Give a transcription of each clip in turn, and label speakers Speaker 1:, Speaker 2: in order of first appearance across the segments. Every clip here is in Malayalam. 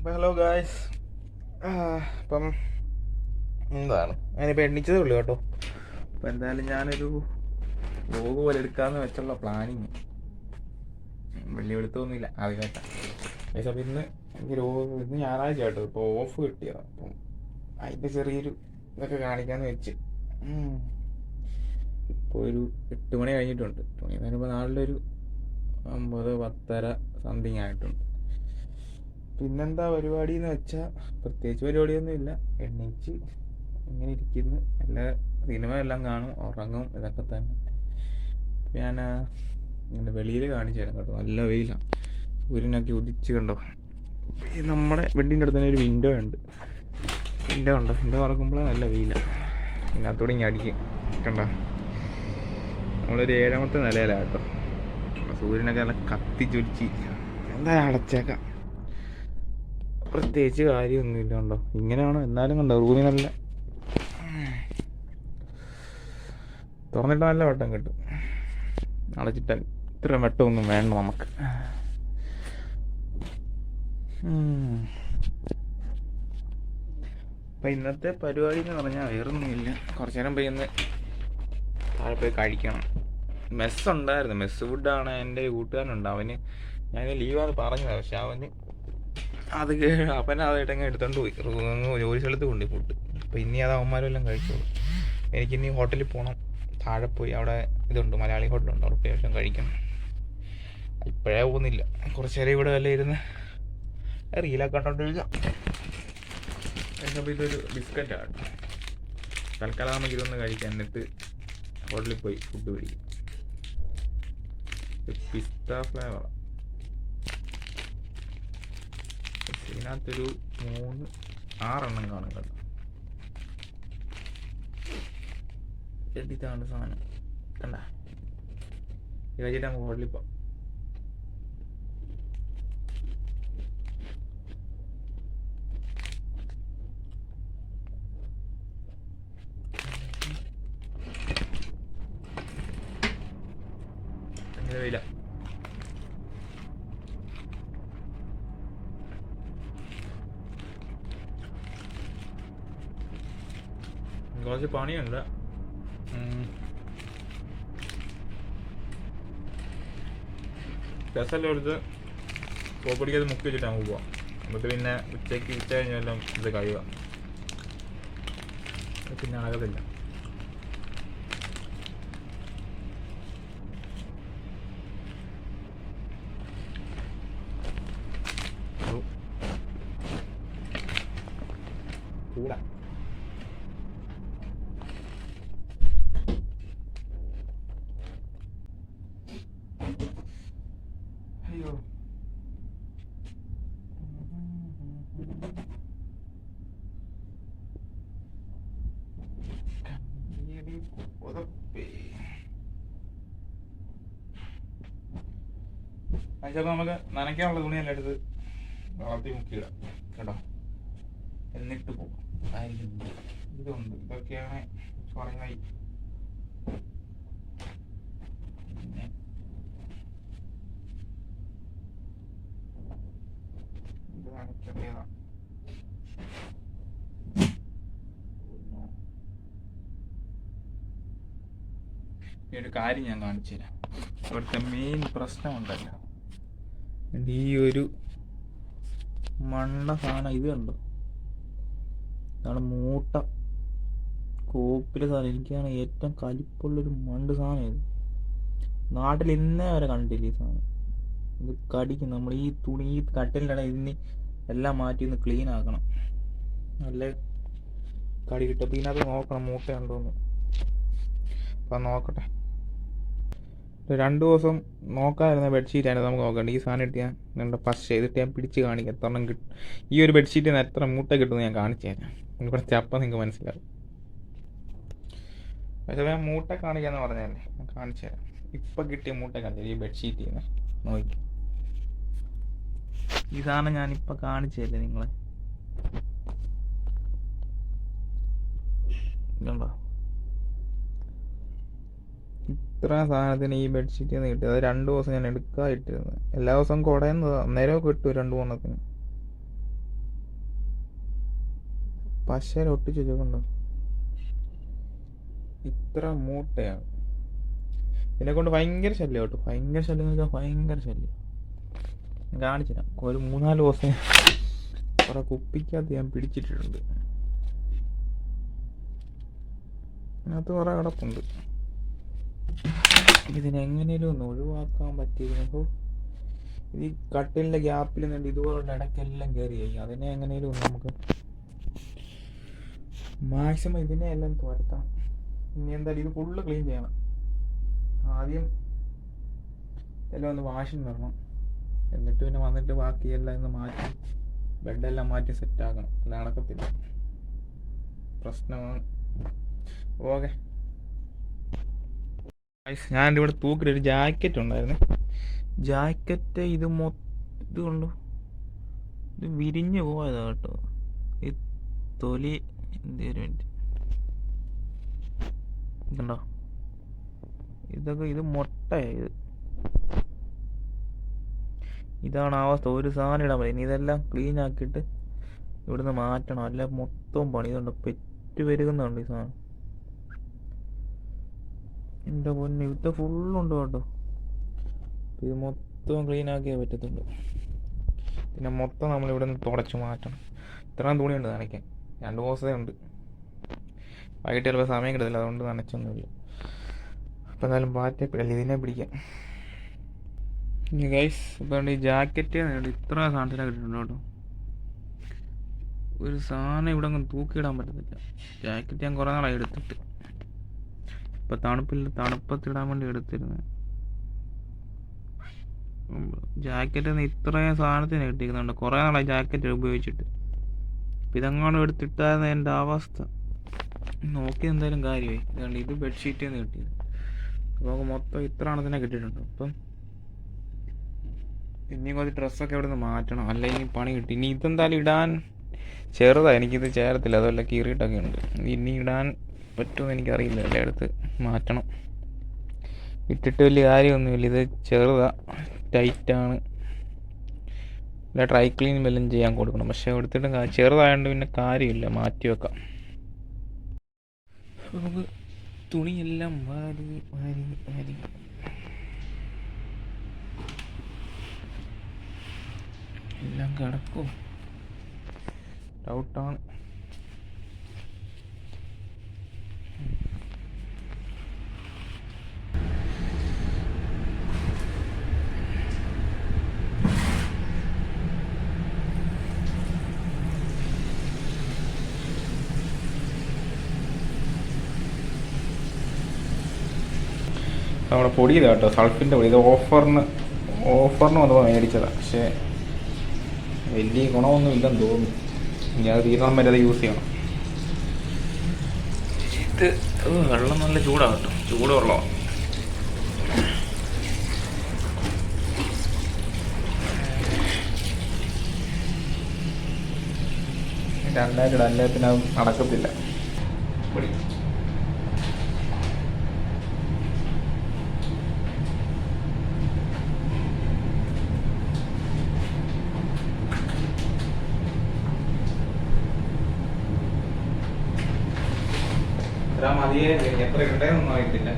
Speaker 1: Hello guys. ഇപ്പം എന്താണ് ഞാനിപ്പോൾ എണ്ണിച്ചതേ ഉള്ളൂ കേട്ടോ. അപ്പം എന്തായാലും ഞാനൊരു വ്ലോഗ് പോലെ എടുക്കാമെന്ന് വെച്ചുള്ള പ്ലാനിങ്. വലിയ എടുത്തൊന്നുമില്ല ആദ്യമായിട്ടാണ്. അപ്പം ഇന്ന് ഞായറാഴ്ച കേട്ടോ, ഇപ്പോൾ ഓഫ് കിട്ടിയതാണ്. അപ്പം അതിൻ്റെ ചെറിയൊരു ഇതൊക്കെ കാണിക്കാമെന്ന് വെച്ച്. ഇപ്പോൾ ഒരു 8 മണി കഴിഞ്ഞിട്ടുണ്ട്. 8 മണി കഴിയുമ്പോൾ നാളിലൊരു 9-10 സംതിങ് ആയിട്ടുണ്ട്. പിന്നെന്താ പരിപാടി എന്ന് വെച്ചാൽ പ്രത്യേകിച്ച് പരിപാടിയൊന്നുമില്ല. എണീച്ച് ഇങ്ങനെ ഇരിക്കുന്നു. എല്ലാ സിനിമ എല്ലാം കാണും, ഉറങ്ങും, ഇതൊക്കെ തന്നെ. ഞാൻ ഇങ്ങനെ വെളിയിൽ കാണിച്ചു തരാം കേട്ടോ. നല്ല വെയിലാണ്, സൂര്യനൊക്കെ ഉദിച്ച് കണ്ടോ. ഈ നമ്മുടെ വീടിൻ്റെ അടുത്ത് തന്നെ ഒരു വിൻഡോ ഉണ്ട്. വിൻഡോ തുറക്കുമ്പോൾ നല്ല വെയിലാണ്. ഇതിനകത്തോടെ ഇങ്ങനെ അടിക്കും കണ്ടോ. നമ്മളൊരു 7ാമത്തെ നിലയിലാണ് കേട്ടോ. സൂര്യനൊക്കെ നല്ല കത്തിച്ചൊലിച്ച് എന്തായാലും അടച്ചേക്കാം. പ്രത്യേകിച്ച് കാര്യമൊന്നുമില്ല കണ്ടോ. ഇങ്ങനെയാണോ എന്നാലും കണ്ടോ, റൂമിൽ നല്ല തുറന്നിട്ട് നല്ല വെട്ടം കിട്ടും. അടച്ചിട്ട ഇത്ര വെട്ടമൊന്നും വേണ്ട നമുക്ക്. അപ്പം ഇന്നത്തെ പരിപാടി എന്ന് പറഞ്ഞാൽ വേറൊന്നുമില്ല. കുറച്ച് നേരം പോയി ഒന്ന് താഴെ പോയി കഴിക്കണം. മെസ്സുണ്ടായിരുന്നു, മെസ്സ് ഫുഡാണ്. എൻ്റെ കൂട്ടുകാരനുണ്ട്, അവന് ഞാൻ ലീവാന്ന് പറഞ്ഞതാണ്. പക്ഷെ അവന് അതായിട്ടങ്ങ് എടുത്തോണ്ട് പോയി ജോലി സ്ഥലത്ത് കൊണ്ടുപോയി ഫുഡ്. അപ്പോൾ ഇനി അത് അവന്മാരെല്ലാം കഴിച്ചോളൂ. എനിക്കിനി ഹോട്ടലിൽ പോകണം. താഴെ പോയി അവിടെ ഇതുണ്ട്, മലയാളി ഹോട്ടലുണ്ട്, അവിടെ പോയി ശേഷം കഴിക്കണം. ഇപ്പോഴേ പോകുന്നില്ല, കുറച്ച് നേരം ഇവിടെ വല്ല ഇരുന്ന് റീലൊക്കെ കണ്ടോണ്ടിരിക്കാം. അപ്പോൾ ഇതൊരു ബിസ്ക്കറ്റാണ്. തൽക്കാലം നമുക്ക് ഇതൊന്ന് കഴിക്കാം, എന്നിട്ട് ഹോട്ടലിൽ പോയി ഫുഡ് പിടിക്കും. പിസ്ത ഫ്ലേവറാണ്. ഇതിനകത്തൊരു 6 കാണും കേട്ടോ. ഇതാണ് സാധനം കണ്ട. ഇത് കഴിച്ചിട്ട് നമുക്ക് ഹോട്ടലിൽ പോകാം. വെയില കുറച്ച് പണിയുണ്ട്. രസമെല്ലാം എടുത്ത് കോപ്പടിക്ക് അത് മുക്കി വെച്ചിട്ട് നമുക്ക് പോവാം. എന്നിട്ട് പിന്നെ ഉച്ച കഴിഞ്ഞെല്ലാം ഇത് കഴിയുക, പിന്നെ അളകത്തില്ല. കൂടാ അയ്യോ. ചിലപ്പോൾ നമുക്ക് നനയ്ക്കാനുള്ള തുണിയെല്ലാം എടുത്ത് വളർത്തി മുക്കിയിടാം കേട്ടോ, എന്നിട്ട് പോകും. ഇതുണ്ട്, ഇതൊക്കെയാണ് കുറഞ്ഞായി. ഈ ഒരു കാര്യം ഞാൻ കാണിച്ചു തരാം. ഇവിടുത്തെ മെയിൻ പ്രശ്നമുണ്ടല്ലോ, ഈ ഒരു മണ്ണ സാധനം. ഇത് കണ്ടോ, ഇതാണ് മൂട്ട കോപ്പിലെ സാധനം. എനിക്കാണ് ഏറ്റവും കലിപ്പുള്ളൊരു മണ്ട് സാധനം ഇത്. നാട്ടിൽ ഇന്നേ വരെ കണ്ടില്ല ഈ സാധനം. ഇത് കടിക്കും. നമ്മൾ ഈ തുണി ഈ കട്ടിലിൻ്റെ ഇതിന് എല്ലാം മാറ്റി ഒന്ന് ക്ലീൻ ആക്കണം, നല്ല കടി കിട്ടും. അപ്പോൾ ഇതിനകത്ത് നോക്കണം മൂട്ടയുണ്ടോന്ന്. അപ്പം നോക്കട്ടെ. 2 ദിവസം നോക്കാതിരുന്ന ബെഡ്ഷീറ്റാണ് നമുക്ക് നോക്കണ്ട. ഈ സാധനം ഇട്ട് ഞാൻ നിങ്ങളുടെ ഫസ്റ്റ് ചെയ്തിട്ട് ഞാൻ പിടിച്ച് കാണിക്കാം എത്ര കിട്ടും. ഈ ഒരു ബെഡ്ഷീറ്റിൽ നിന്ന് എത്ര മൂട്ട കിട്ടുമെന്ന് ഞാൻ കാണിച്ചു തരാം. കുറച്ച് അപ്പം നിങ്ങൾക്ക് മനസ്സിലാവും. പക്ഷേ ഞാൻ മൂട്ട കാണിക്കാമെന്ന് പറഞ്ഞതല്ലേ, ഞാൻ കാണിച്ചു തരാം. ഇപ്പം കിട്ടിയ മൂട്ട കാണിച്ചു ഈ ബെഡ്ഷീറ്റിൽ നിന്ന് നോക്കി. ഈ സാധനം ഞാനിപ്പോൾ കാണിച്ചു തരല്ലേ നിങ്ങളെ, ഇതുണ്ടോ. ഇത്ര സാധനത്തിന് ഈ ബെഡ്ഷീറ്റിൽ നിന്ന് കിട്ടിയത്. അത് 2 ദിവസം ഞാൻ എടുക്കാതിട്ടിരുന്നത്. എല്ലാ ദിവസവും കുടയുന്നത് അന്നേരം കിട്ടും 2-3 എണ്ണത്തിന്. പശയിൽ ഒട്ടിച്ച് വെച്ചോണ്ടോ ഇത്ര മൂട്ടയാണ്. ഇതിനെ കൊണ്ട് ഭയങ്കര ശല്യം കേട്ടോ. ഭയങ്കര ശല്യം എന്ന് വെച്ചാൽ ഭയങ്കര ശല്യം. ഞാൻ കാണിച്ചില്ല. ഒരു 3-4 ദിവസം കുറെ കുപ്പിക്കകത്ത് ഞാൻ പിടിച്ചിട്ടിട്ടുണ്ട്. അതിനകത്ത് കുറെ കിടപ്പുണ്ട്. ഇതിനെങ്ങനെയും ഒന്ന് ഒഴിവാക്കാൻ പറ്റിയിരുന്നു. ഇത് ഈ കട്ടിലിൻ്റെ ഗ്യാപ്പിൽ നിന്നുണ്ട് ഇതുപോലുള്ള ഇടയ്ക്കെല്ലാം കയറി കഴിയും. അതിനെ എങ്ങനെയും ഒന്ന് നമുക്ക് മാക്സിമം ഇതിനെ എല്ലാം തുരത്താം. ഇനി എന്തായാലും ഇത് ഫുള്ള് ക്ലീൻ ചെയ്യണം. ആദ്യം എല്ലാം ഒന്ന് വാഷിങ് വരണം. എന്നിട്ട് പിന്നെ വന്നിട്ട് ബാക്കിയെല്ലാം ഒന്ന് മാറ്റി ബെഡെല്ലാം മാറ്റി സെറ്റാക്കണം. അല്ല നടക്കത്തില്ല, പ്രശ്നമാണ്. ഓക്കെ, ഞാൻ ഇവിടെ തൂക്കിട്ട് ഒരു ജാക്കറ്റ് ഉണ്ടായിരുന്നു. ജാക്കറ്റ് ഇത് കൊണ്ടു ഇത് വിരിഞ്ഞു പോയതാ കേട്ടോ. ഈ തൊലി എന്തേലും വേണ്ടി ഇതുണ്ടോ, ഇതൊക്കെ ഇത് മുട്ടയായത്. ഇതാണ് അവസ്ഥ. ഒരു സാധനം ഇടാൻ പറ്റും. ഇനി ഇതെല്ലാം ക്ലീൻ ആക്കിയിട്ട് ഇവിടുന്ന് മാറ്റണം. അല്ല മൊത്തം പണി. ഇതുണ്ട് പെറ്റ് പെരുകുന്നുണ്ട് ഈ സാധനം. എൻ്റെ പൊന്നെ, ഇത് ഫുള്ളുണ്ട് കേട്ടോ. ഇത് മൊത്തം ക്ലീൻ ആക്കിയേ പറ്റത്തുള്ളൂ. പിന്നെ മൊത്തം നമ്മൾ ഇവിടെ നിന്ന് തുടച്ച് മാറ്റണം. ഇത്രയും തുണിയുണ്ട് നനയ്ക്കാൻ. 2 ദിവസമേ ഉണ്ട്. വൈകിട്ട് ചിലപ്പോൾ സമയം കിട്ടത്തില്ല, അതുകൊണ്ട് നനച്ചൊന്നുമില്ല. അപ്പം എന്തായാലും പാറ്റപ്പിടല്ല, ഇതിനെ പിടിക്കാം. ഗൈസ്, ഇപ്പം ഈ ജാക്കറ്റ് ഇത്ര സാധനത്തിനെ കിട്ടിയിട്ടുണ്ട് കേട്ടോ. ഒരു സാധനം ഇവിടെ അങ്ങ് തൂക്കിയിടാൻ പറ്റത്തില്ല. ജാക്കറ്റ് ഞാൻ കുറേ നാളായി എടുത്തിട്ട്. ഇപ്പം തണുപ്പത്തിടാൻ വേണ്ടി എടുത്തിരുന്നത്. ജാക്കറ്റ് ഇത്രയും സാധനത്തിന് കിട്ടിക്കുന്നുണ്ട്. കുറേ നാളായി ജാക്കറ്റ് ഉപയോഗിച്ചിട്ട്. അപ്പം ഇതങ്ങാനും എടുത്തിട്ടായിരുന്നു എൻ്റെ അവസ്ഥ. നോക്കി എന്തായാലും കാര്യമായി. ഇതുകൊണ്ട് ഇത് ബെഡ്ഷീറ്റിൽ നിന്ന് കിട്ടിയത്. നമുക്ക് മൊത്തം ഇത്ര എണ്ണത്തിനെ കിട്ടിയിട്ടുണ്ട്. അപ്പം ഇനി കുറച്ച് ഡ്രസ്സൊക്കെ ഇവിടെ നിന്ന് മാറ്റണം, അല്ലെങ്കിൽ പണി കിട്ടി. ഇനി ഇതെന്തായാലും ഇടാൻ ചെറുതാണ്, എനിക്കിത് ചേരത്തില്ല. അതുമല്ല കീറിയിട്ടൊക്കെ ഉണ്ട്. ഇനി ഇടാൻ പറ്റുമെന്ന് എനിക്കറിയില്ല. എല്ലാം എടുത്ത് മാറ്റണം. ഇട്ടിട്ട് വലിയ കാര്യമൊന്നുമില്ല. ഇത് ചെറുതാണ്, ടൈറ്റാണ്. അല്ല ഡ്രൈ ക്ലീൻ വല്ലതും ചെയ്യാൻ കൊടുക്കണം. പക്ഷേ എടുത്തിട്ടും ചെറുതായതുകൊണ്ട് പിന്നെ കാര്യമില്ല, മാറ്റി വെക്കാം. നമുക്ക് തുണിയെല്ലാം വാരി എല്ലാം കിടക്കും. ഡൗട്ടാണ്. നമ്മുടെ പൊടി ഇതാ കേട്ടോ, സൾഫിൻ്റെ പൊടി. ഇത് ഓഫറിന് വന്നപ്പോൾ മേടിച്ചതാണ്. പക്ഷേ വലിയ ഗുണമൊന്നും ഇല്ലെന്ന് തോന്നുന്നു. ഇനി അത് തീർന്നാൽ വരെ അത് യൂസ് ചെയ്യണം. ഇത് വെള്ളം നല്ല ചൂടാണ് കേട്ടോ, ചൂട് വെള്ളമാണ്. രണ്ടായിട്ട് എല്ലാത്തിനും അത് നടക്കത്തില്ല. പൊടി മതിയെ, എത്ര ഇടേന്നൊന്നും ആയിട്ടില്ല.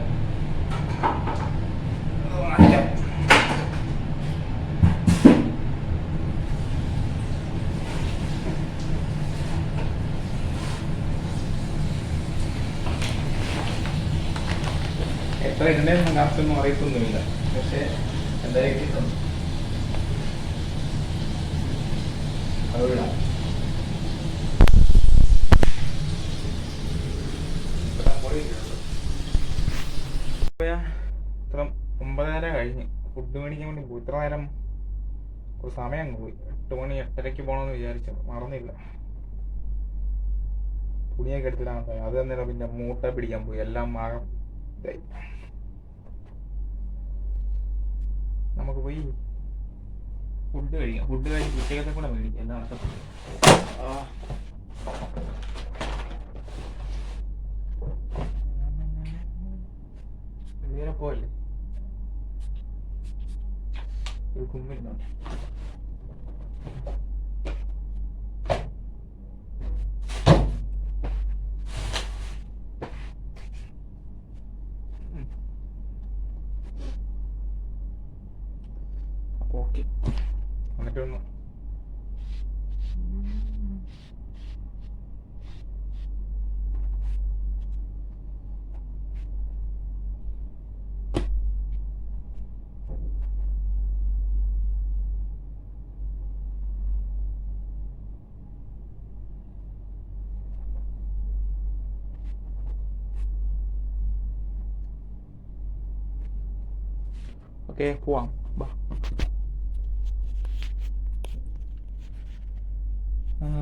Speaker 1: എത്ര ഇടേന്നൊന്നും കറക്റ്റൊന്നും അറിയത്തൊന്നുമില്ല. പക്ഷെ എന്തായാലും കിട്ടും. അതിടാം. ഇത്ര 9:30 കഴിഞ്ഞ് ഫുഡ് മേടിക്കാൻ വേണ്ടി പോയി. ഇത്ര നേരം ഒരു സമയം അങ്ങ് പോയി. 8 മണി 8:30 പോകണമെന്ന് വിചാരിച്ചത്, മറന്നില്ല. തുണിയൊക്കെ എടുത്തിട്ടാണ് പോയത്. അത് തന്നെയാണ്. പിന്നെ മൂട്ട പിടിക്കാൻ പോയി. എല്ലാം ആകെ ഇതായി. നമുക്ക് പോയി ഫുഡ് കഴിക്കാം. ഫുഡ് കഴിച്ച് ഉച്ചക്കത്തെ കൂടെ മേടിക്കാം. എല്ലാം നടക്കത്തില്ല. നേരെ പോവല്ലേ, ഒരു കുമ്മിരുന്നുണ്ട്. എന്നിട്ടൊന്ന് ഓക്കെ പോവാം. ബാ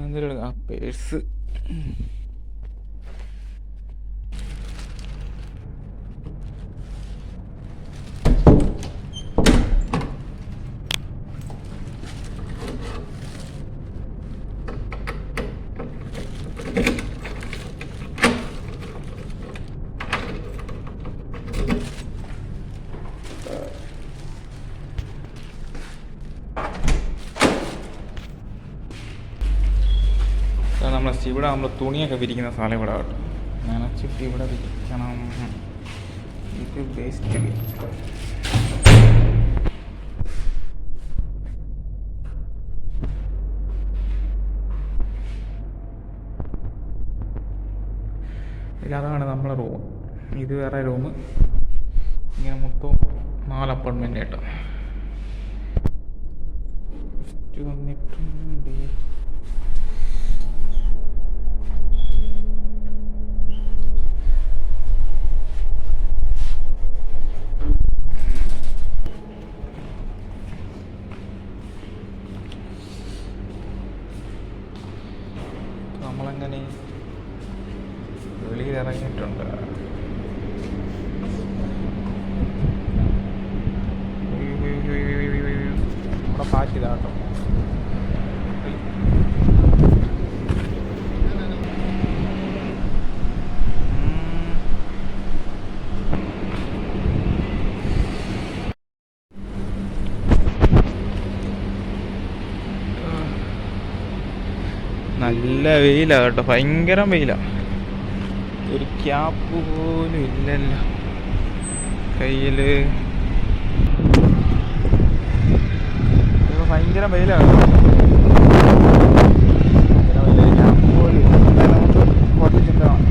Speaker 1: എന്തെങ്കിലും ആ പേഴ്സ് ഇവിടെ നമ്മൾ തുണിയൊക്കെ വിരിക്കുന്ന സ്ഥലം ഇവിടെ കേട്ടോ. നനച്ചിട്ട് ഇവിടെ വിരിക്കണം. ഇത് വേസ്റ്റ്. അതാണ് നമ്മളെ റൂം. ഇത് വേറെ റൂം. ഇങ്ങനെ മൊത്തം 4 അപ്പാർട്ട്മെൻറ്റ് കേട്ടോ. വന്നിട്ടുണ്ട്. നമ്മളങ്ങനെ വെളിയിലിറങ്ങിയിട്ടുണ്ട്. നമ്മുടെ പാറ്റിതാട്ടോ. നല്ല വെയിലാണ് കേട്ടോ, ഭയങ്കര വെയിലാണ്. ഒരു ക്യാപ്പ് പോലും ഇല്ലല്ലോ കയ്യിൽ. ഭയങ്കര വെയിലാണ്. ക്യാപ്പ് പോലും നമുക്ക് കുറച്ച് ചിന്തമാണ്.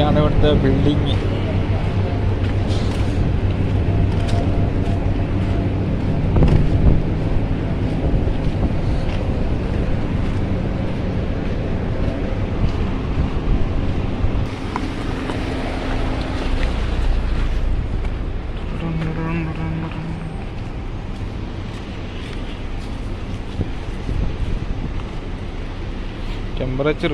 Speaker 1: ാണ് ഇവിടുത്തെ ബിൽഡിങ്. ടെമ്പറേച്ചർ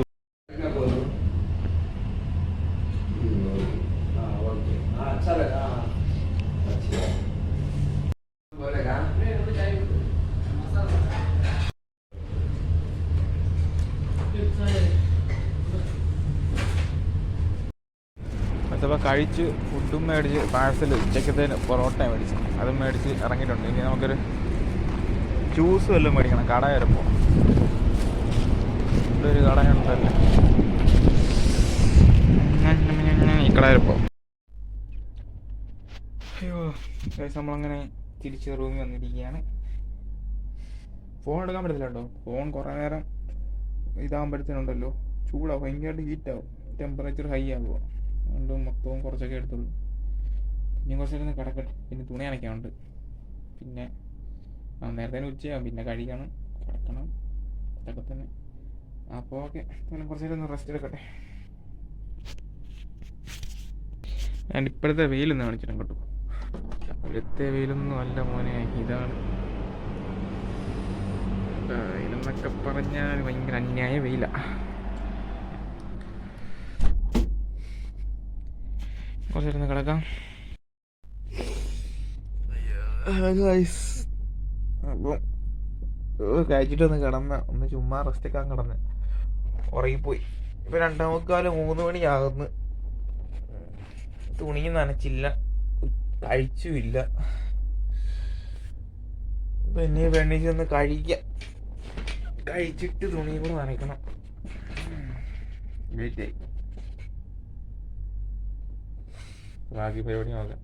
Speaker 1: അഥവാ കഴിച്ച് ഫുഡും മേടിച്ച് പാഴ്സൽ ഉച്ചക്കത്തേന് പൊറോട്ട മേടിച്ച് അതും മേടിച്ച് ഇറങ്ങിയിട്ടുണ്ട്. ഇനി നമുക്കൊരു ജ്യൂസ് വല്ലതും മേടിക്കണം. കട വരെ പോകണം. ഇവിടെ ഒരു കടയുണ്ടല്ലോ, ഈ കട വരെ പോകാം. അയ്യോ നമ്മളങ്ങനെ തിരിച്ച് റൂമിൽ വന്നിരിക്കുകയാണ്. ഫോൺ എടുക്കാൻ പറ്റത്തില്ല കേട്ടോ. ഫോൺ കുറേ നേരം ഇതാകുമ്പോഴത്തേനുണ്ടല്ലോ ചൂടാവും, ഭയങ്കരമായിട്ട് ഹീറ്റാവും, ടെമ്പറേച്ചർ ഹൈ ആകുമോ. അതുകൊണ്ട് മൊത്തവും കുറച്ചൊക്കെ എടുത്തുള്ളൂ. ഇനി കുറച്ചൊക്കെ കിടക്കട്ടെ. പിന്നെ തുണി അനയ്ക്കാനുണ്ട്. പിന്നെ നേരത്തെ ഉച്ചയാകും. പിന്നെ കഴിക്കണം, കിടക്കണം, ഇതൊക്കെ തന്നെ. അപ്പോൾ ഓക്കെ, പിന്നെ കുറച്ച് നേരം ഒന്ന് റെസ്റ്റ് എടുക്കട്ടെ. ഞാൻ ഇപ്പോഴത്തെ വെയിലൊന്ന് കാണിച്ചിട്ടും കേട്ടോ. ഇവിടുത്തെ വെയിലൊന്നും അല്ല മോനെ, ഇതാണ്. വെയിലെന്നൊക്കെ പറഞ്ഞാൽ ഭയങ്കര അന്യായ വെയിലാണ്. കുറച്ചിരുന്ന് കിടക്കാം. അപ്പം കഴിച്ചിട്ടൊന്ന് ഒന്ന് ചുമ്മാ റെസ്റ്റൊക്കെ കിടന്ന് ഉറങ്ങിപ്പോയി. ഇപ്പം 2:45 മണിയാകുന്നു. തുണിയും നനച്ചില്ല, കഴിച്ചുമില്ല. പിന്നെ വെണ്ണീച്ചൊന്ന് കഴിക്കാം. കഴിച്ചിട്ട് തുണിയും കൂടെ നനയ്ക്കണം. വെയിറ്റ് ആയി ബാക്കി പരിപാടി നോക്കാം.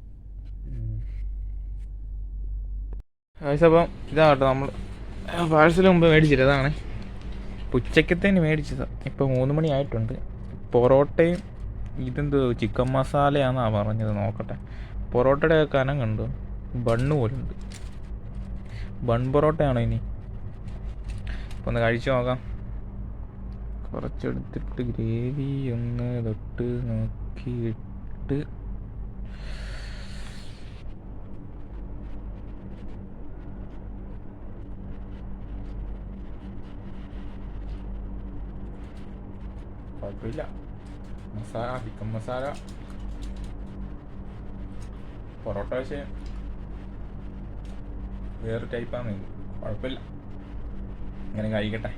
Speaker 1: അപ്പം ഇതാ കേട്ടോ നമ്മൾ പാഴ്സൽ മുമ്പ് മേടിച്ചിട്ട് അതാണ് ഉച്ചക്കത്തേന് മേടിച്ചതാണ്. ഇപ്പോൾ 3 മണി ആയിട്ടുണ്ട്. പൊറോട്ടയും ഇതെന്തോ ചിക്കൻ മസാലയാണെന്നാണ് പറഞ്ഞത്. നോക്കട്ടെ. പൊറോട്ടയുടെ കനം കണ്ടു, ബണ്ണ് പോലുണ്ട്. ബൺ പൊറോട്ടയാണോ ഇനി? അപ്പോൾ ഒന്ന് കഴിച്ചു നോക്കാം. കുറച്ചെടുത്തിട്ട് ഗ്രേവി ഒന്ന് തൊട്ട് നോക്കിയിട്ട് കുഴപ്പമില്ല. മസാല, ചിക്കൻ മസാല, പൊറോട്ട പക്ഷേ വേറെ ടൈപ്പാണ്. കുഴപ്പമില്ല, ഇങ്ങനെ കഴിക്കട്ടെ.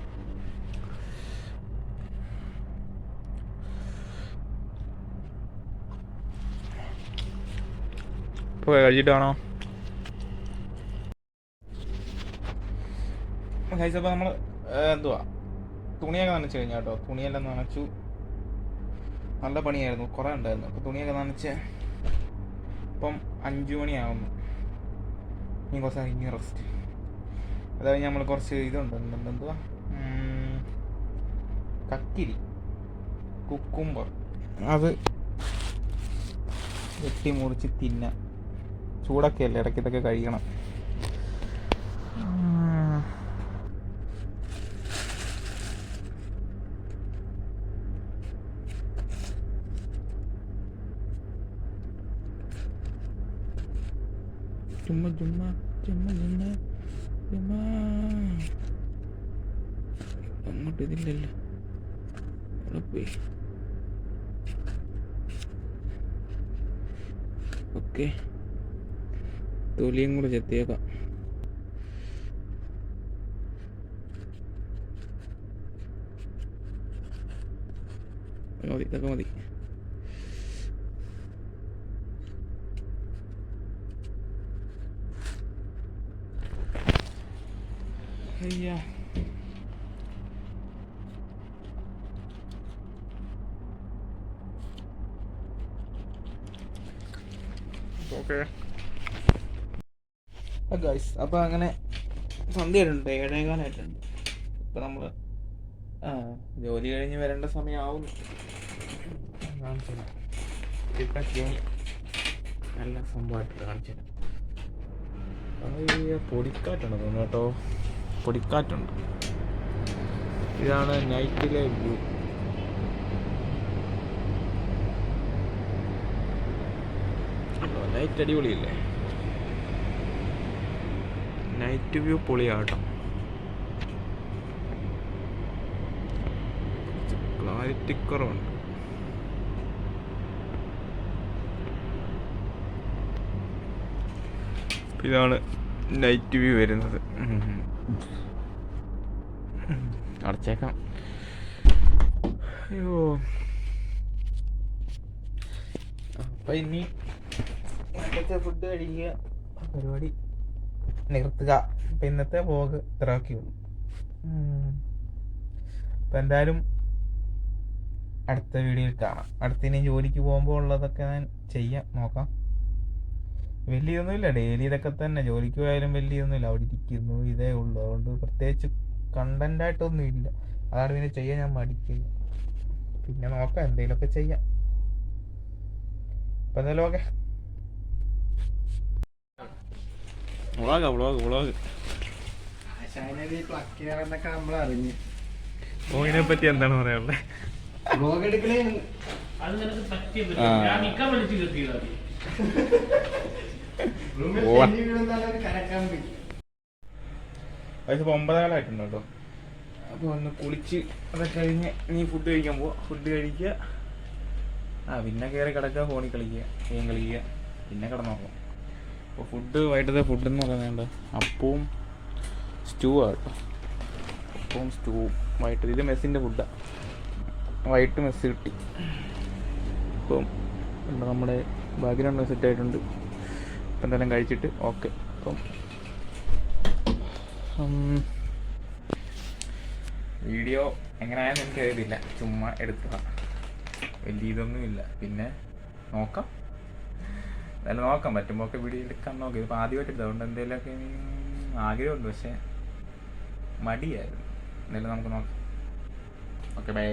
Speaker 1: ഇപ്പോൾ കഴിച്ചിട്ടാണോ കഴിച്ചപ്പോൾ നമ്മൾ എന്തുവാ തുണിയൊക്കെ നനച്ച് കഴിഞ്ഞാൽ കേട്ടോ. തുണിയെല്ലാം നനച്ചു. നല്ല പണിയായിരുന്നു, കുറേ ഉണ്ടായിരുന്നു. അപ്പോൾ തുണിയൊക്കെ നനച്ച് ഇപ്പം 5 മണിയാകുന്നു. ഇനി കുറച്ച് കഴിഞ്ഞ് റെസ്റ്റ്. അത് കഴിഞ്ഞ് നമ്മൾ കുറച്ച് ഇതുണ്ട്, എന്തുവാ കക്കിരി, കുക്കുംബർ, അത് വെട്ടി മുറിച്ച് തിന്നാം. ചൂടൊക്കെ അല്ലേ, ഇടയ്ക്ക് ഇതൊക്കെ കഴിക്കണം. ചുമ്മാ ചുമ്മാ ചുമ്മാ ചുമ്മാ ചുമ്മാ അങ്ങോട്ട് ഇതില്ലല്ലോ. പോയി. ഓക്കെ, തൊലിയും കൂടെ ചെത്തിയേക്കാം. മതി, ഇതൊക്കെ മതി. അയ്യാ, ഓക്കെ ഗൈസ്. അപ്പോൾ അങ്ങനെ സന്ധ്യയായിട്ടുണ്ട്, 7:15 ഇപ്പം നമ്മൾ ജോലി കഴിഞ്ഞ് വരേണ്ട സമയമാവുന്നു. നല്ല സംഭവമായിട്ട് കാണിച്ചു തരാം. പൊടിക്കാറ്റുണ്ട് തോന്നുന്നു കേട്ടോ, പൊടിക്കാറ്റുണ്ട്. ഇതാണ് നൈറ്റിലെ വ്യൂ. നൈറ്റ് അടിപൊളിയില്ലേ? നൈറ്റ് വ്യൂ പൊളിയാട്ടോ. ക്ലാരിറ്റി കുറവുണ്ട്. ഇതാണ് നൈറ്റ് വ്യൂ വരുന്നത്. അടച്ചേക്കാം. അയ്യോ, അപ്പം ഇനി ഇന്നത്തെ ഫുഡ് കഴിക്കുക, പരിപാടി നിർത്തുക. അപ്പം ഇന്നത്തെ വ്ലോഗ് ഇത്രയൊക്കെയുള്ളൂ. അപ്പം എന്തായാലും അടുത്ത വീഡിയോയിൽ കാണാം. അടുത്തിനി ജോലിക്ക് പോകുമ്പോൾ ഉള്ളതൊക്കെ ഞാൻ ചെയ്യാം, നോക്കാം. വലിയ ഇതൊന്നുമില്ല, ഡെയിലി ഇതൊക്കെ തന്നെ. ജോലിക്ക് പോയാലും വലിയ ഇതൊന്നുമില്ല, അവിടെ ഇരിക്കുന്നു, ഇതേ ഉള്ളൂ. അതുകൊണ്ട് പ്രത്യേകിച്ച് കണ്ടൻ്റായിട്ടൊന്നും ഇല്ല. അതാണ് പിന്നെ ചെയ്യാൻ ഞാൻ മടിക്കുക. പിന്നെ നോക്കാം, എന്തെങ്കിലുമൊക്കെ ചെയ്യാം. അപ്പം എന്തായാലും ഓക്കെ. വ്ളോഗ് ഫോണിനെ പറ്റി എന്താണ് പറയാനുള്ളത്? വയസ്സിപ്പോൾ 9:15 കേട്ടോ. അപ്പോൾ ഒന്ന് കുളിച്ച് അതൊക്കെ കഴിഞ്ഞ് നീ ഫുഡ് കഴിക്കാൻ പോവാ. ഫുഡ് കഴിക്കുക, പിന്നെ കയറി കിടക്കുക, ഫോണിൽ കളിക്കുക, ഗെയിം കളിക്കുക, പിന്നെ കിടന്നുറങ്ങും. അപ്പോൾ ഫുഡ്, വൈകിട്ടത്തെ ഫുഡ് എന്ന് പറയുന്നത് അപ്പവും സ്റ്റൂ കേട്ടോ. അപ്പവും സ്റ്റൂവും വൈകിട്ട്. ഇത് മെസ്സിൻ്റെ ഫുഡാണ്, വൈകിട്ട് മെസ്സ് കിട്ടി. ഇപ്പം നമ്മുടെ ബാക്ക്ഗ്രൗണ്ട് സെറ്റായിട്ടുണ്ട്. ഇപ്പം എന്തെല്ലാം കഴിച്ചിട്ട് ഓക്കെ. അപ്പം വീഡിയോ എങ്ങനെയായെന്ന് എനിക്കറിയത്തില്ല, ചുമ്മാ എടുത്തതാണ്. വലിയ ഇതൊന്നുമില്ല. പിന്നെ നോക്കാം, എന്തായാലും നോക്കാം, പറ്റുമ്പോൾ ഒക്കെ വീഡിയോ എടുക്കാൻ നോക്കാം. ഇതിപ്പോൾ ആദ്യമായിട്ട് അതുകൊണ്ട് എന്തെങ്കിലുമൊക്കെ ആഗ്രഹമുണ്ട്, പക്ഷേ മടിയായിരുന്നു. എന്തായാലും നമുക്ക് നോക്കാം. Okay, by.